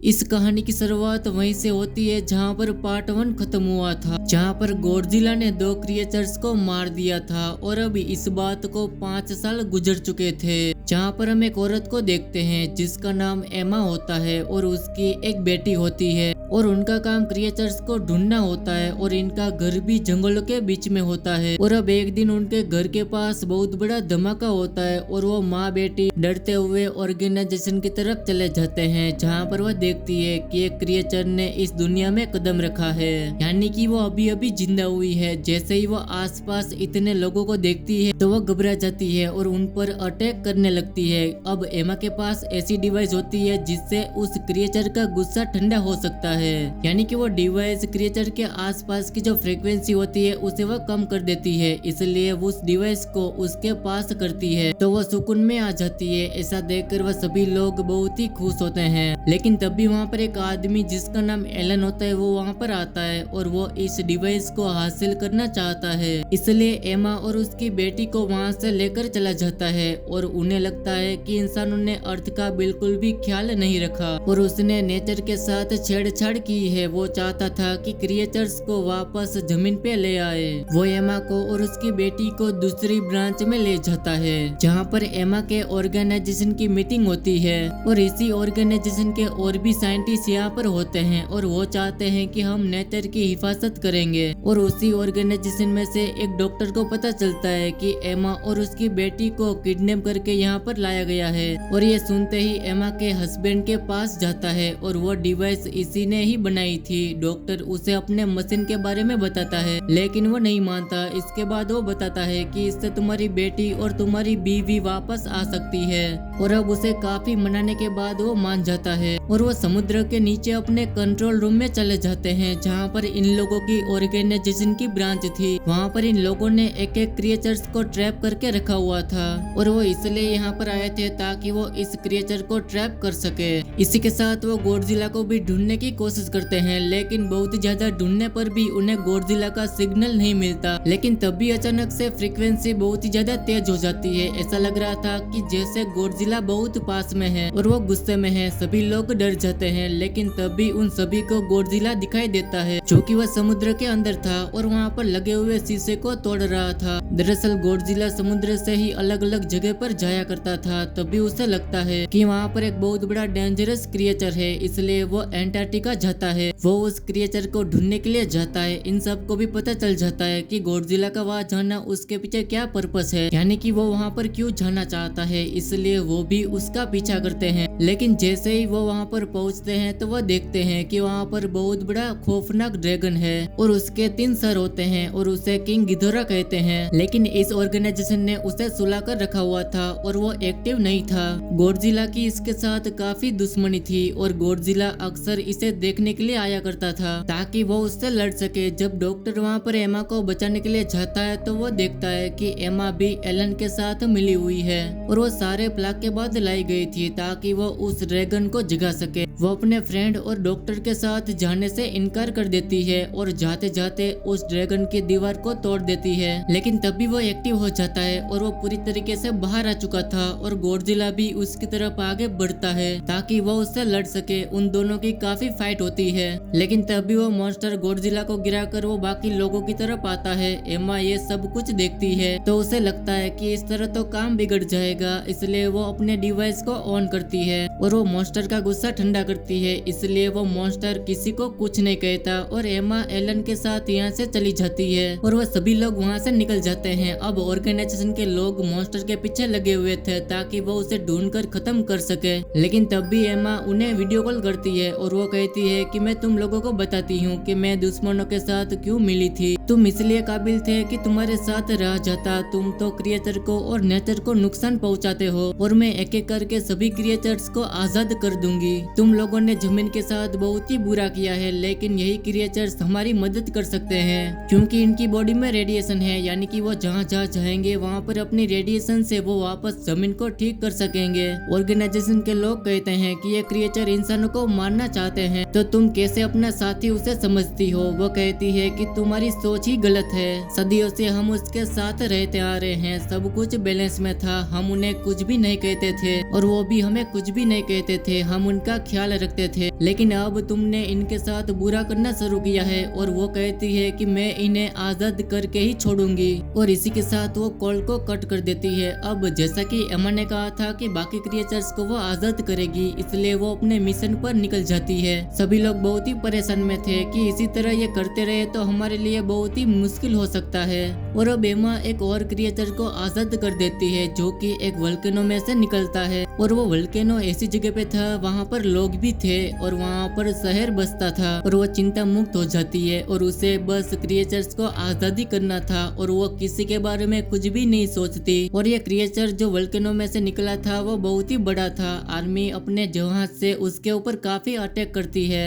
इस कहानी की शुरुआत वहीं से होती है जहां पर पार्ट 1 खत्म हुआ था, जहां पर गॉडजिला ने 2 क्रिएचर्स को मार दिया था और अब इस बात को 5 साल गुजर चुके थे। जहां पर हम एक औरत को देखते हैं जिसका नाम एमा होता है और उसकी एक बेटी होती है और उनका काम क्रिएचर्स को ढूंढना होता है और इनका घर भी जंगलों के बीच में होता है। और अब एक दिन उनके घर के पास बहुत बड़ा धमाका होता है और वो माँ बेटी डरते हुए ऑर्गेनाइजेशन की तरफ चले जाते हैं, जहाँ पर वह देखती है कि एक क्रिएचर ने इस दुनिया में कदम रखा है, यानी कि वो अभी अभी जिंदा हुई है। जैसे ही वो आसपास इतने लोगों को देखती है तो वो घबरा जाती है और उन पर अटैक करने लगती है। अब एमा के पास ऐसी डिवाइस होती है जिससे उस क्रिएचर का गुस्सा ठंडा हो सकता है, यानी कि वो डिवाइस क्रिएचर के आसपास की जो फ्रीक्वेंसी होती है उसे वह कम कर देती है, इसलिए वो उस डिवाइस को उसके पास करती है तो वह सुकून में आ जाती है। ऐसा देखकर वह सभी लोग बहुत ही खुश होते हैं। लेकिन तब भी वहाँ पर एक आदमी जिसका नाम एलन होता है वो वहाँ पर आता है और वो इस डिवाइस को हासिल करना चाहता है, इसलिए एमा और उसकी बेटी को वहाँ से लेकर चला जाता है। और उन्हें लगता है कि इंसानों ने अर्थ का बिल्कुल भी ख्याल नहीं रखा और उसने नेचर के साथ छेड़छाड़ की है। वो चाहता था कि क्रिएचर्स को वापस जमीन पे ले आए। वो एमा को और उसकी बेटी को दूसरी ब्रांच में ले जाता है जहाँ पर एमा के ऑर्गेनाइजेशन की मीटिंग होती है और इसी ऑर्गेनाइजेशन के और भी साइंटिस्ट यहाँ पर होते हैं और वो चाहते हैं कि हम नेचर की हिफाजत करेंगे। और उसी ऑर्गेनाइजेशन में से एक डॉक्टर को पता चलता है कि एमा और उसकी बेटी को किडनैप करके यहाँ पर लाया गया है। और ये सुनते ही एमा के हस्बैंड के पास जाता है और वो डिवाइस इसी ने ही बनाई थी। डॉक्टर उसे अपने मशीन के बारे में बताता है लेकिन वो नहीं मानता। इसके बाद वो बताता है कि इससे तुम्हारी बेटी और तुम्हारी बीवी वापस आ सकती है और अब उसे काफी मनाने के बाद वो मान जाता है और वो समुद्र के नीचे अपने कंट्रोल रूम में चले जाते हैं जहाँ पर इन लोगों की ऑर्गेनाइजेशन की ब्रांच थी। वहाँ पर इन लोगों ने एक एक क्रिएचर्स को ट्रैप करके रखा हुआ था और वो इसलिए यहाँ पर आए थे ताकि वो इस क्रिएचर को ट्रैप कर सके। इसी के साथ वो गॉडजिला को भी ढूंढने की कोशिश करते हैं लेकिन बहुत ज्यादा ढूंढने पर भी उन्हें गॉडजिला का सिग्नल नहीं मिलता। लेकिन तब भी अचानक से फ्रीक्वेंसी बहुत ही ज्यादा तेज हो जाती है। ऐसा लग रहा था कि जैसे गॉडजिला बहुत पास में है और वो गुस्से में है। सभी लोग डर जाते हैं लेकिन तब भी उन सभी को गॉडजिला दिखाई देता है क्योंकि वह समुद्र के अंदर था और वहाँ पर लगे हुए शीशे को तोड़ रहा था। दरअसल गॉडजिला समुद्र से ही अलग अलग जगह पर जाया करता था। तभी उसे लगता है कि वहाँ पर एक बहुत बड़ा डेंजरस क्रिएचर है, इसलिए वो एंटार्क्टिका जाता है। वो उस क्रिएचर को ढूंढने के लिए जाता है। इन सब को भी पता चल जाता है कि गॉडजिला का वहाँ जाना उसके पीछे क्या पर्पस है, यानी कि वो वहाँ पर क्यों जाना चाहता है, इसलिए वो भी उसका पीछा करते हैं। लेकिन जैसे ही वो वहाँ पर पहुँचते हैं तो वह देखते हैं कि वहाँ पर बहुत बड़ा खौफनाक ड्रैगन है और उसके 3 सर होते हैं और उसे किंग गिदोरा कहते हैं। लेकिन इस ऑर्गेनाइजेशन ने उसे सुला कर रखा हुआ था और वो एक्टिव नहीं था। गॉडजिला की इसके साथ काफी दुश्मनी थी और गॉडजिला अक्सर इसे देखने के लिए आया करता था ताकि वो उससे लड़ सके। जब डॉक्टर वहाँ पर एमा को बचाने के लिए जाता है तो वो देखता है कि एमा भी एलन के साथ मिली हुई है और वो सारे प्लान के बाद लाई गई थी ताकि वो उस ड्रैगन को जगा सके। वो अपने फ्रेंड और डॉक्टर के साथ जाने से इनकार कर देती है और जाते जाते उस ड्रैगन की दीवार को तोड़ देती है। लेकिन तभी वो एक्टिव हो जाता है और वो पूरी तरीके से बाहर आ चुका था और गॉडजिला भी उसकी तरफ आगे बढ़ता है ताकि वो उससे लड़ सके। उन दोनों की काफी फाइट होती है लेकिन तभी वो मॉन्स्टर गॉडजिला को गिराकर वो बाकी लोगों की तरफ आता है। एमा ये सब कुछ देखती है तो उसे लगता है कि इस तरह तो काम बिगड़ जाएगा, इसलिए वो अपने डिवाइस को ऑन करती है और वो मॉन्स्टर का गुस्सा ठंडा करती है। इसलिए वो मॉन्स्टर किसी को कुछ नहीं कहता और एमा एलन के साथ यहाँ से चली जाती है और वह सभी लोग वहाँ से निकल जाते हैं। अब ऑर्गेनाइजेशन के लोग मॉन्स्टर के पीछे लगे हुए थे ताकि वो उसे ढूंढकर खत्म कर सके। लेकिन तब भी एमा उन्हें वीडियो कॉल करती है और वो कहती है कि मैं तुम लोगों को बताती हूँ कि मैं दुश्मनों के साथ क्यों मिली थी। तुम इसलिए काबिल थे कि तुम्हारे साथ रह जाता, तुम तो क्रिएचर को और नेचर को नुकसान पहुँचाते हो और मैं एक एक करके सभी क्रिएचर्स को आजाद कर दूंगी। तुम लोगों ने जमीन के साथ बहुत ही बुरा किया है लेकिन यही क्रिएचर्स हमारी मदद कर सकते हैं क्योंकि इनकी बॉडी में रेडिएशन है, यानी कि वो जहाँ जहाँ जाएंगे वहाँ पर अपनी रेडिएशन से वो वापस जमीन को ठीक कर सकेंगे। ऑर्गेनाइजेशन के लोग कहते हैं कि ये क्रिएचर इंसानों को मारना चाहते हैं तो तुम कैसे अपना साथी उसे समझती हो। वो कहती है कि तुम्हारी सोच ही गलत है, सदियों से हम उसके साथ रहते आ रहे हैं, सब कुछ बैलेंस में था, हम उन्हें कुछ भी नहीं कहते थे और वो भी हमें कुछ भी नहीं कहते थे, हम उनका ख्याल ख्याल रखते थे, लेकिन अब तुमने इनके साथ बुरा करना शुरू किया है। और वो कहती है कि मैं इन्हें आजाद करके ही छोड़ूंगी। और इसी के साथ वो कॉल को कट कर देती है। अब जैसा कि एमा ने कहा था कि बाकी क्रिएचर्स को वो आजाद करेगी, इसलिए वो अपने मिशन पर निकल जाती है। सभी लोग बहुत ही परेशान में थे कि इसी तरह ये करते रहे तो हमारे लिए बहुत ही मुश्किल हो सकता है। और अब एमा एक और क्रिएचर को आजाद कर देती है जो कि एक वोल्केनो में से निकलता है। और वो वोल्केनो ऐसी जगह पे था, वहाँ पर लोग भी थे और वहाँ पर शहर बसता था। और वो चिंता मुक्त हो जाती है और उसे बस क्रिएचर्स को आजादी करना था और वो किसी के बारे में कुछ भी नहीं सोचती। और ये क्रिएचर जो वोल्केनो में से निकला था वो बहुत ही बड़ा था। आर्मी अपने जहाज से उसके ऊपर काफी अटैक करती है,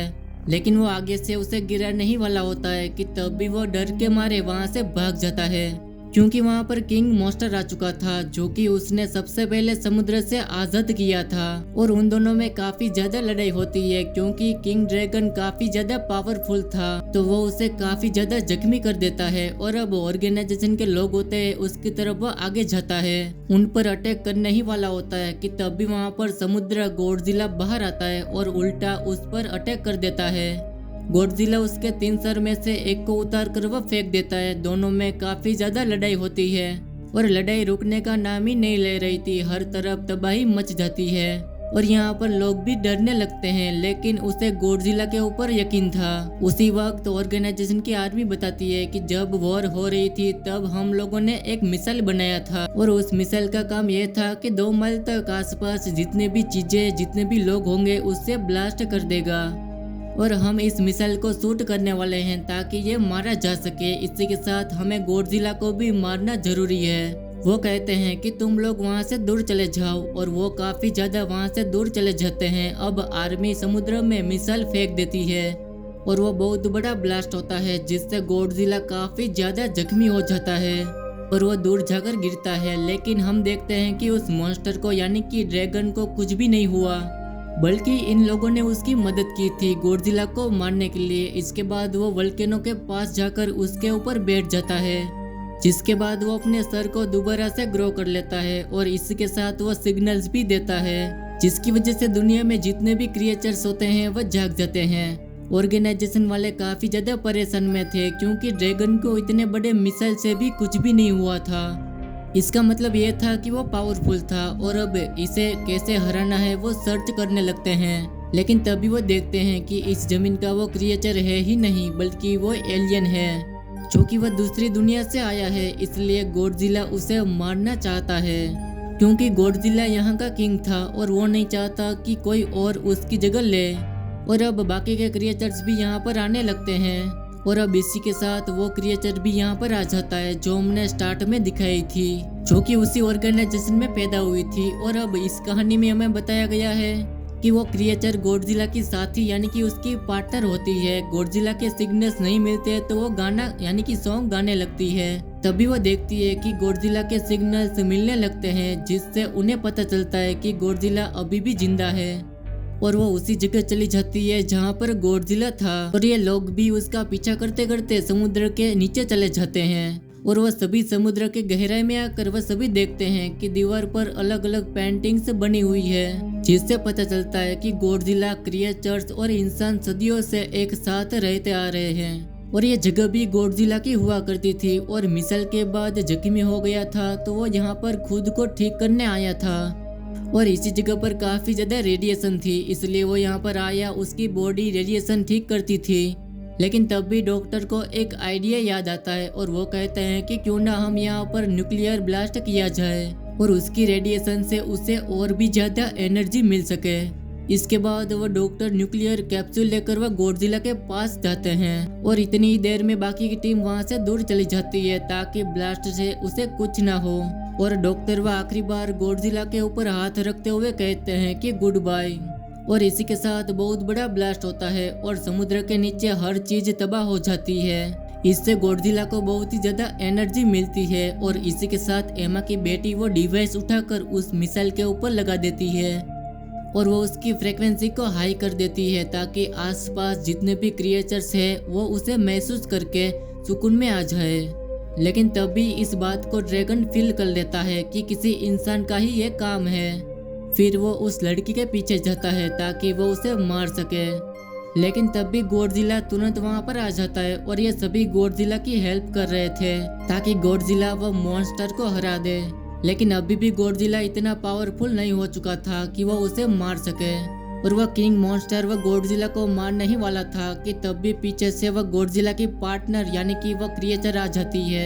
लेकिन वो आगे से उसे गिरा नहीं वाला होता है कि तब भी वो डर के मारे वहाँ से भाग जाता है, क्योंकि वहाँ पर किंग मॉन्स्टर आ चुका था जो कि उसने सबसे पहले समुद्र से आजाद किया था। और उन दोनों में काफी ज्यादा लड़ाई होती है क्योंकि किंग ड्रैगन काफी ज्यादा पावरफुल था, तो वो उसे काफी ज्यादा जख्मी कर देता है। और अब ऑर्गेनाइजेशन के लोग होते हैं उसकी तरफ वो आगे जाता है, उन पर अटैक करने ही वाला होता है कि तब भी वहाँ पर समुद्र गॉडजिला बाहर आता है और उल्टा उस पर अटैक कर देता है। गॉडजिला उसके 3 सर में से एक को उतार कर वह फेंक देता है। दोनों में काफी ज्यादा लड़ाई होती है और लड़ाई रुकने का नाम ही नहीं ले रही थी। हर तरफ तबाही मच जाती है और यहाँ पर लोग भी डरने लगते हैं, लेकिन उसे गॉडजिला के ऊपर यकीन था। उसी वक्त ऑर्गेनाइजेशन की आर्मी बताती है कि जब वॉर हो रही थी तब हम लोगों ने एक मिसाइल बनाया था और उस मिसाइल का काम यह था कि 2 माइल तक आसपास जितने भी चीजें, जितने भी लोग होंगे उससे ब्लास्ट कर देगा। और हम इस मिसाइल को शूट करने वाले हैं ताकि ये मारा जा सके। इसी के साथ हमें गॉडजिला को भी मारना जरूरी है। वो कहते हैं कि तुम लोग वहाँ से दूर चले जाओ और वो काफी ज्यादा वहाँ से दूर चले जाते हैं। अब आर्मी समुद्र में मिसाइल फेंक देती है और वो बहुत बड़ा ब्लास्ट होता है जिससे गॉडजिला काफी ज्यादा जख्मी हो जाता है और वो दूर जाकर गिरता है। लेकिन हम देखते हैं कि उस मॉन्स्टर को यानी कि ड्रैगन को कुछ भी नहीं हुआ, बल्कि इन लोगों ने उसकी मदद की थी गॉडजिला को मारने के लिए। इसके बाद वो वोल्केनो के पास जाकर उसके ऊपर बैठ जाता है, जिसके बाद वो अपने सर को दोबारा से ग्रो कर लेता है और इसके साथ वो सिग्नल्स भी देता है, जिसकी वजह से दुनिया में जितने भी क्रिएचर्स होते हैं वो जाग जाते हैं। ऑर्गेनाइजेशन वाले काफी ज्यादा परेशान में थे क्योंकि ड्रैगन को इतने बड़े मिसाइल से भी कुछ भी नहीं हुआ था। इसका मतलब ये था कि वो पावरफुल था और अब इसे कैसे हराना है वो सर्च करने लगते हैं। लेकिन तभी वो देखते हैं कि इस जमीन का वो क्रिएचर है ही नहीं, बल्कि वो एलियन है जो कि वह दूसरी दुनिया से आया है। इसलिए गॉडजिला उसे मारना चाहता है क्योंकि गॉडजिला यहाँ का किंग था और वो नहीं चाहता कि कोई और उसकी जगह ले। और अब बाकी के क्रिएचर्स भी यहाँ पर आने लगते हैं और अब इसी के साथ वो क्रिएचर भी यहाँ पर आ जाता है जो हमने स्टार्ट में दिखाई थी, जो कि उसी ऑर्गेनाइजेशन में पैदा हुई थी। और अब इस कहानी में हमें बताया गया है कि वो क्रिएचर गॉडजिला की साथी यानी कि उसकी पार्टनर होती है। गॉडजिला के सिग्नल्स नहीं मिलते तो वो गाना यानी कि सॉन्ग गाने लगती है। तभी वो देखती है कि गॉडजिला के सिग्नल्स मिलने लगते हैं, जिससे उन्हें पता चलता है कि गॉडजिला अभी भी जिंदा है और वो उसी जगह चली जाती है जहाँ पर गॉडजिला था। और ये लोग भी उसका पीछा करते करते समुद्र के नीचे चले जाते हैं और वह सभी समुद्र के गहराई में आकर वह सभी देखते हैं कि दीवार पर अलग अलग पेंटिंग्स बनी हुई है, जिससे पता चलता है कि गॉडजिला, क्रिएचर्स और इंसान सदियों से एक साथ रहते आ रहे हैं। और ये जगह भी गॉडजिला की हुआ करती थी और मिसाइल के बाद जख्मी हो गया था तो वो यहाँ पर खुद को ठीक करने आया था और इसी जगह पर काफी ज्यादा रेडिएशन थी, इसलिए वो यहाँ पर आया, उसकी बॉडी रेडिएशन ठीक करती थी। लेकिन तब भी डॉक्टर को एक आइडिया याद आता है और वो कहते हैं कि क्यों ना हम यहाँ पर न्यूक्लियर ब्लास्ट किया जाए और उसकी रेडिएशन से उसे और भी ज्यादा एनर्जी मिल सके। इसके बाद वो डॉक्टर न्यूक्लियर कैप्सूल लेकर वह गॉडजिला के पास जाते हैं और इतनी ही देर में बाकी की टीम वहाँ से दूर चली जाती है ताकि ब्लास्ट से उसे कुछ ना हो। और डॉक्टर वह आखिरी बार गॉडजिला के ऊपर हाथ रखते हुए कहते हैं कि गुड बाय। और इसी के साथ बहुत बड़ा ब्लास्ट होता है और समुद्र के नीचे हर चीज तबाह हो जाती है। इससे गॉडजिला को बहुत ही ज्यादा एनर्जी मिलती है और इसी के साथ एमा की बेटी वो डिवाइस उठाकर उस मिसाइल के ऊपर लगा देती है और वो उसकी फ्रीक्वेंसी को हाई कर देती है ताकि आसपास जितने भी क्रिएचर्स है वो उसे महसूस करके सुकून में आ जाए। लेकिन तभी इस बात को ड्रैगन फील कर लेता है कि किसी इंसान का ही ये काम है। फिर वो उस लड़की के पीछे जाता है ताकि वो उसे मार सके। लेकिन तब भी गॉडजिला तुरंत वहां पर आ जाता है और ये सभी गॉडजिला की हेल्प कर रहे थे ताकि गॉडजिला वो मॉन्स्टर को हरा दे। लेकिन अभी भी गॉडजिला इतना पावरफुल नहीं हो चुका था कि वो उसे मार सके और वह किंग मॉन्स्टर वह गॉडजिला को मारने ही वाला था कि तब भी पीछे से वह गॉडजिला की पार्टनर यानी कि वह क्रिएचर आ जाती है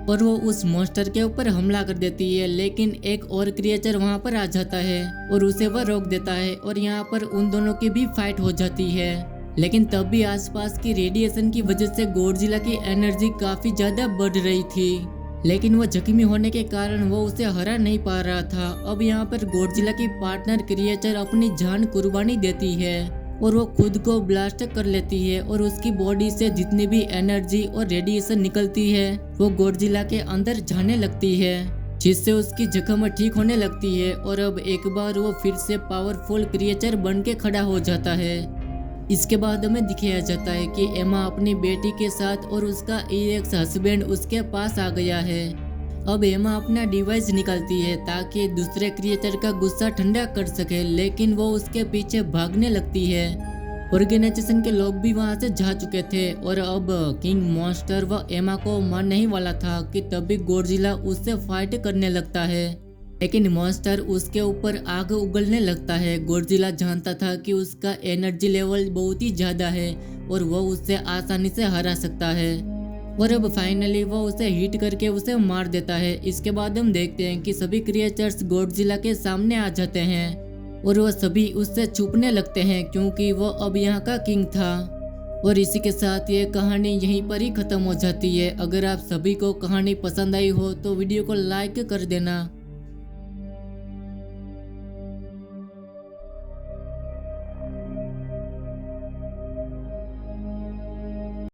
और वो उस मॉन्स्टर के ऊपर हमला कर देती है। लेकिन एक और क्रिएचर वहां पर आ जाता है और उसे वह रोक देता है और यहाँ पर उन दोनों की भी फाइट हो जाती है। लेकिन तब भी आसपास की रेडिएशन की वजह से गॉडजिला की एनर्जी काफी ज्यादा बढ़ रही थी, लेकिन वो जख्मी होने के कारण वो उसे हरा नहीं पा रहा था। अब यहाँ पर गॉडजिला की पार्टनर क्रिएचर अपनी जान कुर्बानी देती है और वो खुद को ब्लास्ट कर लेती है और उसकी बॉडी से जितनी भी एनर्जी और रेडिएशन निकलती है वो गॉडजिला के अंदर जाने लगती है, जिससे उसकी जख्म ठीक होने लगती है और अब एक बार वो फिर से पावरफुल क्रिएचर बन के खड़ा हो जाता है। इसके बाद हमें दिखाया जाता है कि एमा अपनी बेटी के साथ और उसका एक्स हस्बैंड उसके पास आ गया है। अब एमा अपना डिवाइस निकालती है ताकि दूसरे क्रिएचर का गुस्सा ठंडा कर सके, लेकिन वो उसके पीछे भागने लगती है। ऑर्गेनाइजेशन के लोग भी वहां से जा चुके थे और अब किंग मॉन्स्टर व एमा को मारने ही वाला था कि तभी गॉडजिला उससे फाइट करने लगता है, लेकिन मॉन्स्टर उसके ऊपर आग उगलने लगता है। गॉडजिला जानता था कि उसका एनर्जी लेवल बहुत ही ज्यादा है और वो उससे आसानी से हरा सकता है और अब फाइनली वो उसे हिट करके उसे मार देता है। इसके बाद हम देखते हैं कि सभी क्रिएचर्स गॉडजिला के सामने आ जाते हैं और वो सभी उससे छुपने लगते हैं क्योंकि वो अब यहाँ का किंग था। और इसी के साथ ये कहानी यहीं पर ही खत्म हो जाती है। अगर आप सभी को कहानी पसंद आई हो तो वीडियो को लाइक कर देना।